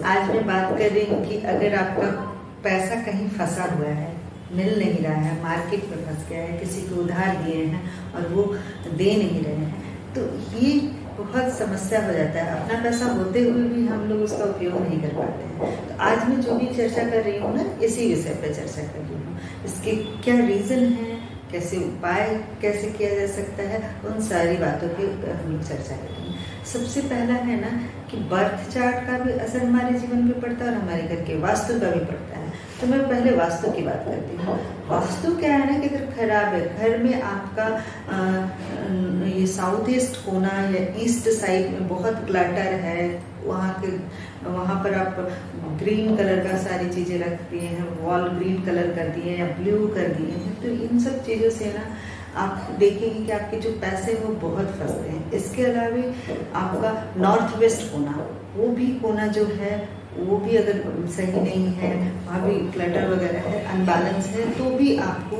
आज मैं बात कर रही हूँ कि अगर आपका पैसा कहीं फंसा हुआ है, मिल नहीं रहा है, मार्केट में फंस गया है, किसी को उधार दिए हैं और वो दे नहीं रहे हैं, तो ये बहुत समस्या हो जाता है। अपना पैसा होते हुए भी हम लोग उसका उपयोग नहीं कर पाते हैं। तो आज मैं जो भी चर्चा कर रही हूँ ना, इसी विषय पर चर्चा कर रही हूँ। इसके क्या रीज़न है, कैसे उपाय कैसे किया जा सकता है, उन सारी बातों की हम लोग चर्चा करेंगे। सबसे पहला है ना कि बर्थ चार्ट का भी असर हमारे जीवन पे पड़ता है और हमारे घर के वास्तु का भी पड़ता है। तो मैं पहले वास्तु की बात करती हूँ। वास्तु क्या है ना कि अगर खराब है, घर में आपका ये साउथ ईस्ट कोना या ईस्ट साइड में बहुत क्लटर है, वहाँ पर आप ग्रीन कलर का सारी चीज़ें रख दिए हैं, वॉल ग्रीन कलर कर दिए हैं या ब्लू कर दिए हैं, तो इन सब चीज़ों से ना आप देखेंगे कि आपके जो पैसे हैं वो बहुत फंसते हैं। इसके अलावा आपका नॉर्थ वेस्ट कोना, वो भी कोना जो है वो भी अगर सही नहीं है, वहाँ भी क्लटर वगैरह है, अनबैलेंस है, तो भी आप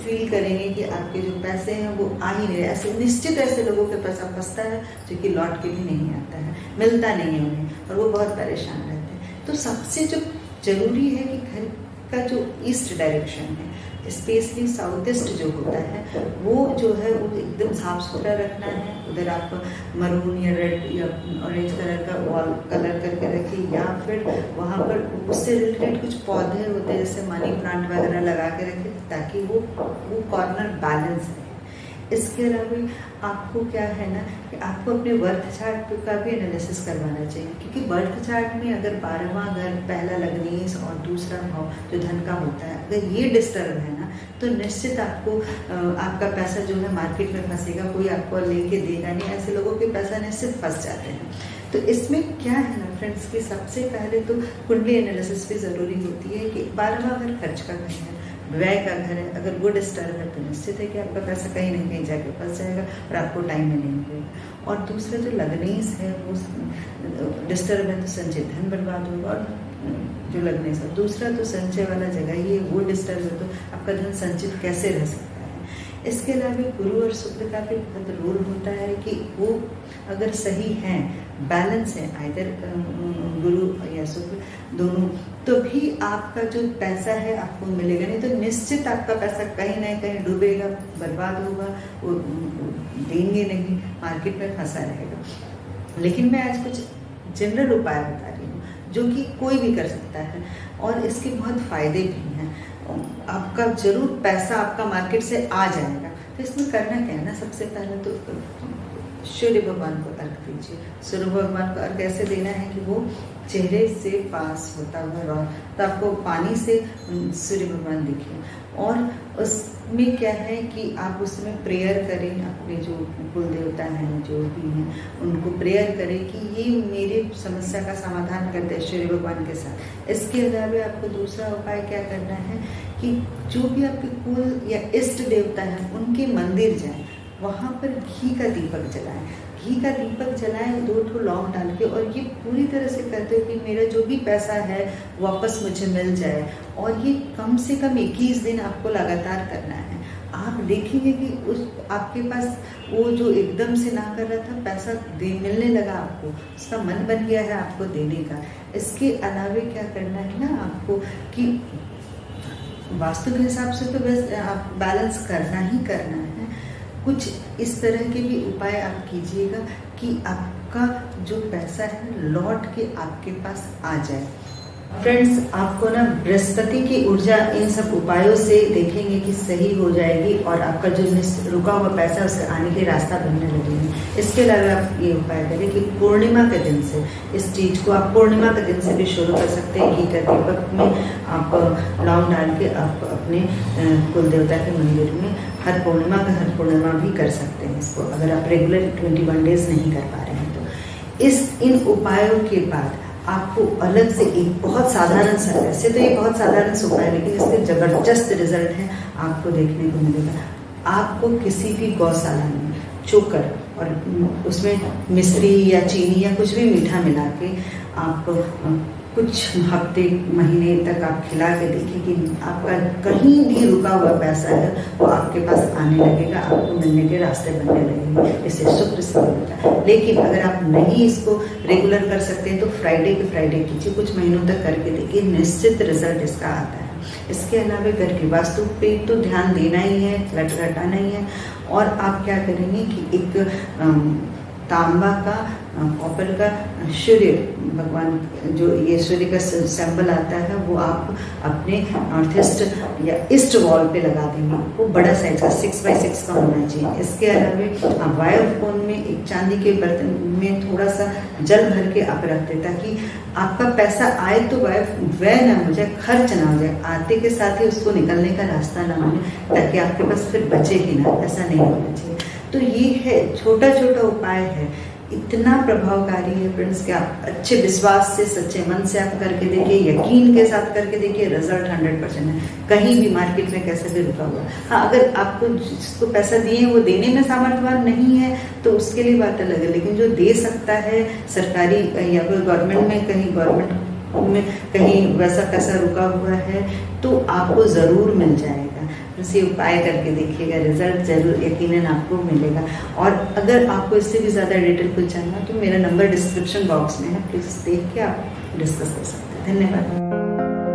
फील करेंगे कि आपके जो पैसे हैं वो आ ही नहीं रहे। ऐसे निश्चित ऐसे लोगों के पैसा फंसता है जो कि लौट के भी नहीं आता है, मिलता नहीं है उन्हें और वो बहुत परेशान रहते हैं। तो सबसे जो जरूरी है कि घर का जो ईस्ट डायरेक्शन है, स्पेशली साउथ ईस्ट जो होता है, वो जो है वो एकदम साफ सुथरा रखना है। उधर आप मरून या रेड या ऑरेंज कलर का वॉल कलर करके रखिए, या फिर वहाँ पर उससे रिलेटेड कुछ पौधे होते हैं जैसे मनी प्लांट वगैरह लगा के रखें, ताकि वो कॉर्नर बैलेंस रहे। इसके अलावा आपको क्या है ना कि आपको अपने बर्थ चार्ट का भी एनालिसिस करवाना चाहिए, क्योंकि बर्थ चार्ट में अगर 12वां घर, पहला लग्नेश और दूसरा भाव जो धन का होता है, अगर ये डिस्टर्ब है ना, तो निश्चित आपको आपका पैसा जो है मार्केट में फंसेगा, कोई आपको लेके देगा नहीं। ऐसे लोगों के पैसा निश्चित फंस जाते हैं। तो इसमें क्या है ना फ्रेंड्स कि सबसे पहले तो कुंडली एनालिसिस भी ज़रूरी होती है कि 12वां घर खर्च का घर है, व्यय का घर है। अगर वो डिस्टर्ब है तो निश्चित है कि आपका पैसा कहीं ना कहीं जाके फंस जाएगा और आपको टाइम में नहीं मिलेगा। और दूसरा जो लग्नेश है वो डिस्टर्ब है तो संचय धन बर्बाद होगा, और जो लग्नेश है दूसरा तो संचय वाला जगह ही है, वो डिस्टर्ब है तो आपका धन संचित कैसे रह सकता है। इसके अलावा गुरु और शुक्र का भी बहुत रोल होता है कि वो अगर सही हैं, बैलेंस है, आइदर गुरु या शुक्र दोनों, तो भी आपका जो पैसा है आपको मिलेगा। नहीं तो निश्चित आपका पैसा कहीं ना कहीं डूबेगा, बर्बाद होगा, वो देंगे नहीं, मार्केट में फंसा रहेगा। लेकिन मैं आज कुछ जनरल उपाय बता रही हूँ जो कि कोई भी कर सकता है और इसके बहुत फायदे भी हैं। आपका जरूर पैसा आपका मार्केट से आ जाएगा। तो इसमें करना क्या है ना, सबसे पहले तो सूर्य भगवान को अर्घ दीजिए। सूर्य भगवान को अर्घ ऐसे देना है कि वो चेहरे से पास होता हुआ, तो आपको पानी से सूर्य भगवान दिखे। और उसमें क्या है कि आप उसमें प्रेयर करें, अपने जो कुल देवता हैं जो भी हैं उनको प्रेयर करें कि ये मेरी समस्या का समाधान करते हैं सूर्य भगवान के साथ। इसके अलावा आपको दूसरा उपाय क्या करना है कि जो भी आपके कुल या इष्ट देवता हैं उनके मंदिर जाएं, वहाँ पर घी का दीपक जलाएं। घी का दीपक जलाएं 2 लौंग डाल के, और ये पूरी तरह से कहते हो कि मेरा जो भी पैसा है वापस मुझे मिल जाए। और ये कम से कम 21 दिन आपको लगातार करना है। आप देखेंगे कि उस आपके पास वो जो एकदम से ना कर रहा था, पैसा मिलने लगा, आपको उसका मन बन गया है आपको देने का। इसके अलावा क्या करना है ना आपको कि वास्तु के हिसाब से तो बस आप बैलेंस करना ही करना है। कुछ इस तरह के भी उपाय आप कीजिएगा कि आपका जो पैसा है लौट के आपके पास आ जाए। फ्रेंड्स, आपको ना बृहस्पति की ऊर्जा इन सब उपायों से देखेंगे कि सही हो जाएगी और आपका जो रुका हुआ पैसा उसका आने के रास्ता बनने लगेंगे। इसके अलावा आप ये उपाय करें कि पूर्णिमा के दिन से इस चीज़ को आप पूर्णिमा के दिन से भी शुरू कर सकते हैं। घी का दीपक में आप लौंग डाल के आप अपने कुल देवता के मंदिर में हर पूर्णिमा भी कर सकते हैं इसको, अगर आप रेगुलर 21 डेज नहीं कर पा रहे हैं तो। इन उपायों के बाद आपको अलग से एक बहुत साधारण सा, वैसे तो ये बहुत साधारण सा उपाय है लेकिन इसके ज़बरदस्त रिजल्ट हैं आपको देखने को मिलेगा। आपको किसी भी गौशाला में चोकर और उसमें मिश्री या चीनी या कुछ भी मीठा मिला के आप कुछ हफ्ते महीने तक आप खिला के देखिए कि आपका कहीं भी रुका हुआ पैसा है वो आपके पास आने लगेगा, आपको मिलने के रास्ते बनने लगेंगे। इससे शुक्र से मिलता है। लेकिन अगर आप नहीं इसको रेगुलर कर सकते हैं तो फ्राइडे के फ्राइडे कीजिए, कुछ महीनों तक करके देखिए, निश्चित रिजल्ट इसका आता है। इसके अलावा घर की वास्तु पे तो ध्यान देना ही है, फ्लड घटाना ही है। और आप क्या करेंगे कि एक तांबा का कॉपर का सूर्य भगवान, जो ये सूर्य का सिंबल आता है, वो आप अपने नॉर्थ ईस्ट या ईस्ट वॉल पे लगा देंगे। वो बड़ा साइज का 6x6 का होना चाहिए। इसके अलावा आप वायु कोण में एक चांदी के बर्तन में थोड़ा सा जल भर के आप रख दें, ताकि आपका पैसा आए तो व्यय ना हो जाए, खर्च ना हो जाए, आते के साथ ही उसको निकलने का रास्ता ना बने, ताकि आपके पास फिर बचे ही ना। ऐसा नहीं होना चाहिए। तो ये है, छोटा छोटा उपाय है, इतना प्रभावकारी है फ्रेंड्स कि आप अच्छे विश्वास से, सच्चे मन से आप करके देखिए, यकीन के साथ करके देखिए, रिजल्ट 100% है। कहीं भी मार्केट में कैसे भी रुका हुआ। हाँ, अगर आपको जिसको पैसा दिए वो देने में सामर्थ्यवान नहीं है तो उसके लिए बात अलग है, लेकिन जो दे सकता है सरकारी या फिर गवर्नमेंट में कहीं वैसा पैसा रुका हुआ है तो आपको ज़रूर मिल जाएगा। इसे उपाय करके देखिएगा, रिजल्ट जरूर यकीनन आपको मिलेगा। और अगर आपको इससे भी ज़्यादा डिटेल कुछ जानना तो मेरा नंबर डिस्क्रिप्शन बॉक्स में है, प्लीज़ देख के आप डिस्कस कर सकते हैं। धन्यवाद।